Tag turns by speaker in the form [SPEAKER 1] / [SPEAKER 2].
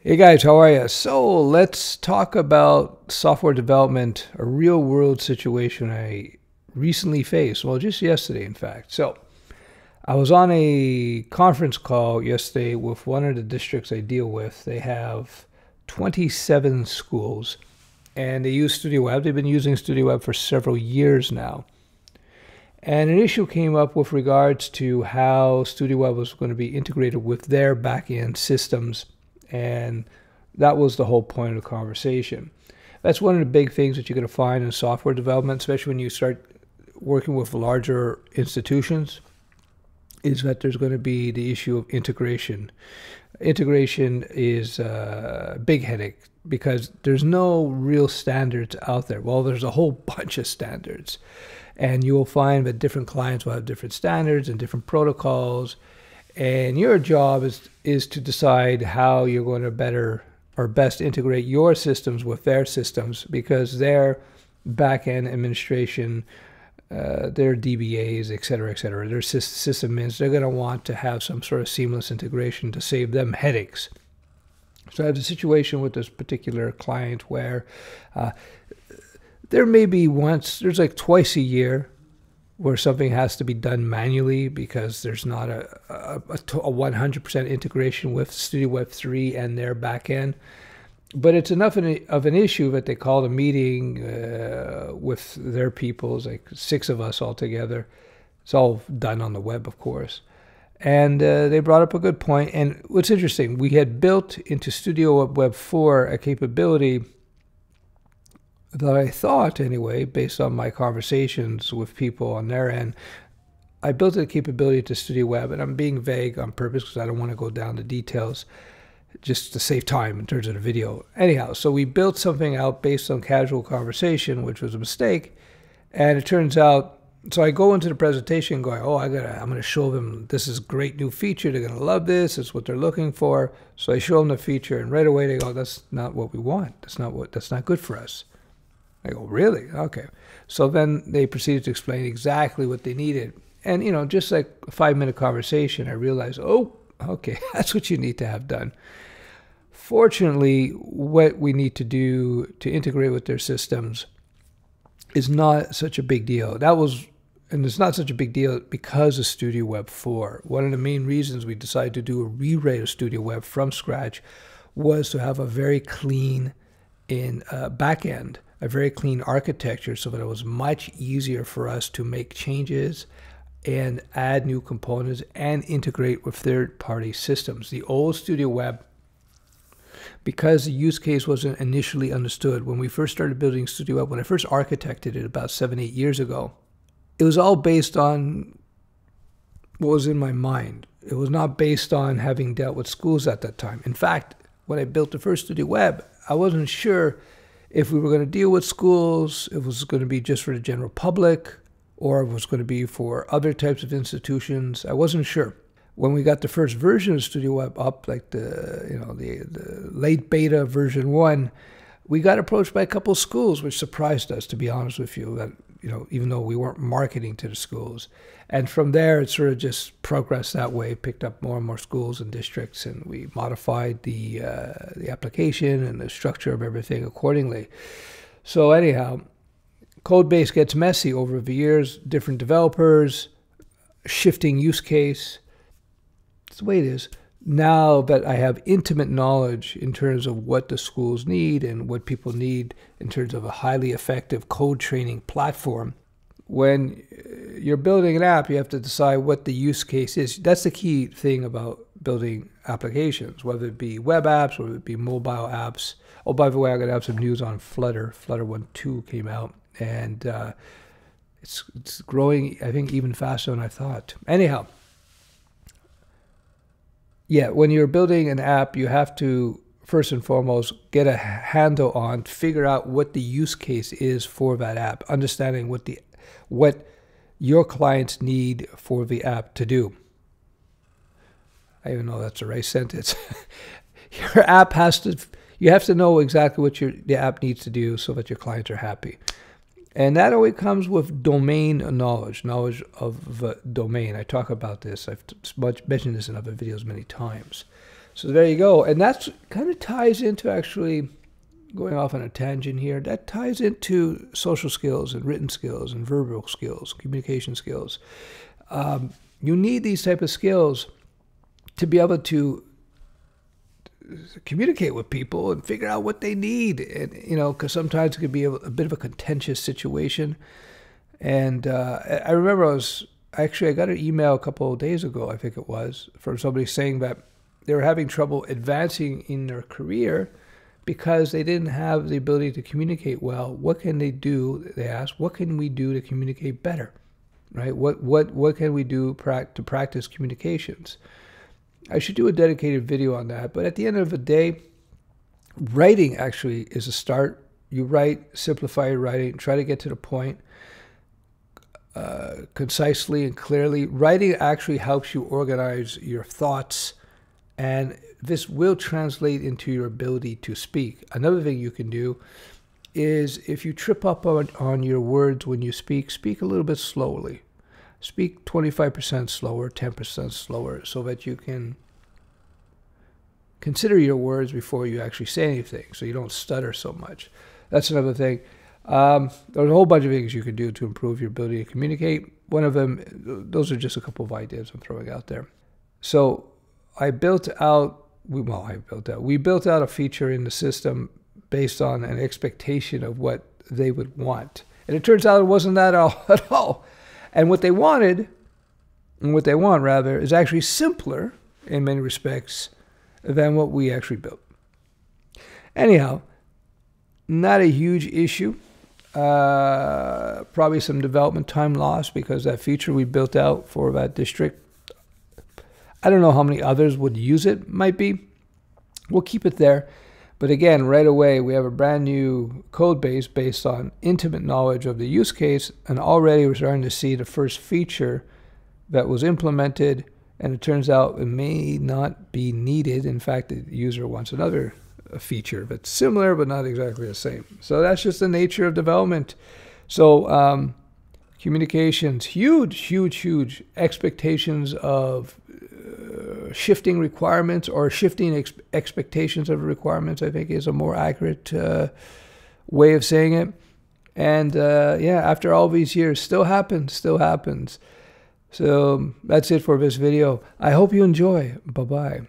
[SPEAKER 1] Hey guys, how are you? So let's talk about software development, a real world situation I recently faced. Well, just yesterday, in fact. So I was on a conference call yesterday with one of the districts I deal with. They have 27 schools and they use StudioWeb. They've been using StudioWeb for several years now. And an issue came up with regards to how StudioWeb was going to be integrated with their back-end systems. And that was the whole point of the conversation. That's one of the big things that you're going to find in software development, especially when you start working with larger institutions, is that there's going to be the issue of integration. Integration is a big headache because there's no real standards out there. Well, there's a whole bunch of standards. And you will find that different clients will have different standards and different protocols. And your job is to decide how you're going to better or best integrate your systems with their systems, because their back-end administration, their DBAs, et cetera, their system admins, they're going to want to have some sort of seamless integration to save them headaches. So I have a situation with this particular client where there may be there's like twice a year where something has to be done manually because there's not a 100% integration with StudioWeb 3 and their backend. But it's enough of an issue that they called a meeting with their people. It's like 6 of us all together. It's all done on the web, of course. And they brought up a good point. And what's interesting, we had built into StudioWeb 4 a capability that I thought, anyway, based on my conversations with people on their end, I built a capability to StudioWeb, and I'm being vague on purpose because I don't want to go down the details just to save time in terms of the video. Anyhow, so we built something out based on casual conversation, which was a mistake, and it turns out, so I go into the presentation going, oh, I'm going to show them this is a great new feature. They're going to love this. It's what they're looking for. So I show them the feature, and right away they go, that's not what we want. That's not good for us. I go, really? Okay. So then they proceeded to explain exactly what they needed. And, just like a 5-minute conversation, I realized, oh, okay, that's what you need to have done. Fortunately, what we need to do to integrate with their systems is not such a big deal. And it's not such a big deal because of StudioWeb 4. One of the main reasons we decided to do a rewrite of StudioWeb from scratch was to have a very clean backend, a very clean architecture, so that it was much easier for us to make changes and add new components and integrate with third-party systems. The old StudioWeb, because the use case wasn't initially understood, when we first started building StudioWeb, when I first architected it about 7-8 years ago, it was all based on what was in my mind. It was not based on having dealt with schools at that time. In fact, when I built the first StudioWeb, I wasn't sure if we were going to deal with schools, if it was going to be just for the general public, or if it was going to be for other types of institutions. I wasn't sure. When we got the first version of StudioWeb up, like the late beta version 1, we got approached by a couple of schools, which surprised us, to be honest with you, that, even though we weren't marketing to the schools. And from there, it sort of just progressed that way, picked up more and more schools and districts, and we modified the application and the structure of everything accordingly. So anyhow, code base gets messy over the years, different developers, shifting use case. It's the way it is. Now that I have intimate knowledge in terms of what the schools need and what people need in terms of a highly effective code training platform, when you're building an app, you have to decide what the use case is. That's the key thing about building applications, whether it be web apps, whether it be mobile apps. Oh, by the way, I'm going to have some news on Flutter. Flutter 1.2 came out, and it's growing, I think, even faster than I thought. Anyhow, yeah, when you're building an app, you have to, first and foremost, get a handle on, figure out what the use case is for that app, understanding what your clients need for the app to do. I even know that's the right sentence. Your app you have to know exactly what the app needs to do so that your clients are happy. And that always comes with domain knowledge of the domain. I talk about this. I've mentioned this in other videos many times. So there you go. And that's kind of ties into, actually, going off on a tangent here, that ties into social skills and written skills and verbal skills, communication skills. You need these type of skills to be able to communicate with people and figure out what they need. And, because sometimes it could be a bit of a contentious situation. And I remember I got an email a couple of days ago, I think it was, from somebody saying that they were having trouble advancing in their career because they didn't have the ability to communicate well. What can they do? They asked, what can we do to communicate better? Right? What can we do to practice communications? I should do a dedicated video on that. But at the end of the day, writing actually is a start. You write, simplify your writing, try to get to the point concisely and clearly. Writing actually helps you organize your thoughts, and this will translate into your ability to speak. Another thing you can do is, if you trip up on your words when you speak a little bit slowly. Speak 25% slower, 10% slower, so that you can consider your words before you actually say anything, so you don't stutter so much. That's another thing. There's a whole bunch of things you can do to improve your ability to communicate. One of them, those are just a couple of ideas I'm throwing out there. So we built out a feature in the system based on an expectation of what they would want. And it turns out it wasn't that at all. And what they want is actually simpler in many respects than what we actually built. Anyhow, not a huge issue. Probably some development time lost because that feature we built out for that district, I don't know how many others would use it. Might be. We'll keep it there. But again, right away, we have a brand new code base based on intimate knowledge of the use case. And already we're starting to see the first feature that was implemented. And it turns out it may not be needed. In fact, the user wants another feature that's similar, but not exactly the same. So that's just the nature of development. So communications, huge expectations of shifting requirements, or shifting expectations of requirements, I think is a more accurate way of saying it. And yeah, after all these years, still happens. So that's it for this video. I hope you enjoy. Bye-bye.